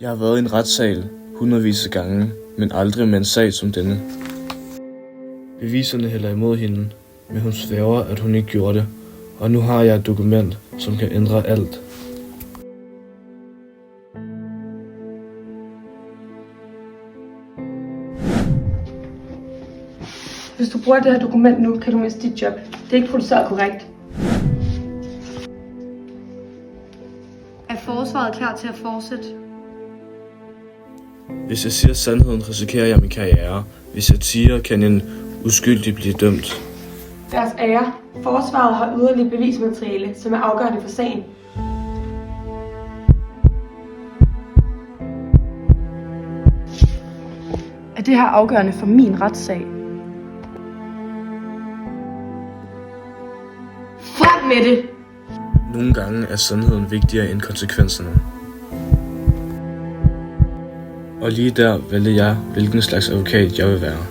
Jeg har været i en retssal hundredvis af gange, men aldrig med en sag som denne. Beviserne hælder imod hende, men hun sværger, at hun ikke gjorde det, og nu har jeg et dokument, som kan ændre alt. Hvis du bruger det her dokument nu, kan du miste dit job. Det er ikke produceret korrekt. Er forsvaret klar til at fortsætte? Hvis jeg siger sandheden, risikerer jeg min karriere. Hvis jeg tiger, kan en uskyldig blive dømt. Deres ære. Forsvaret har yderligere bevismateriale, som er afgørende for sagen. Er det her afgørende for min retssag? Frem med det! Nogle gange er sandheden vigtigere end konsekvenserne. Og lige der vælger jeg, hvilken slags advokat jeg vil være.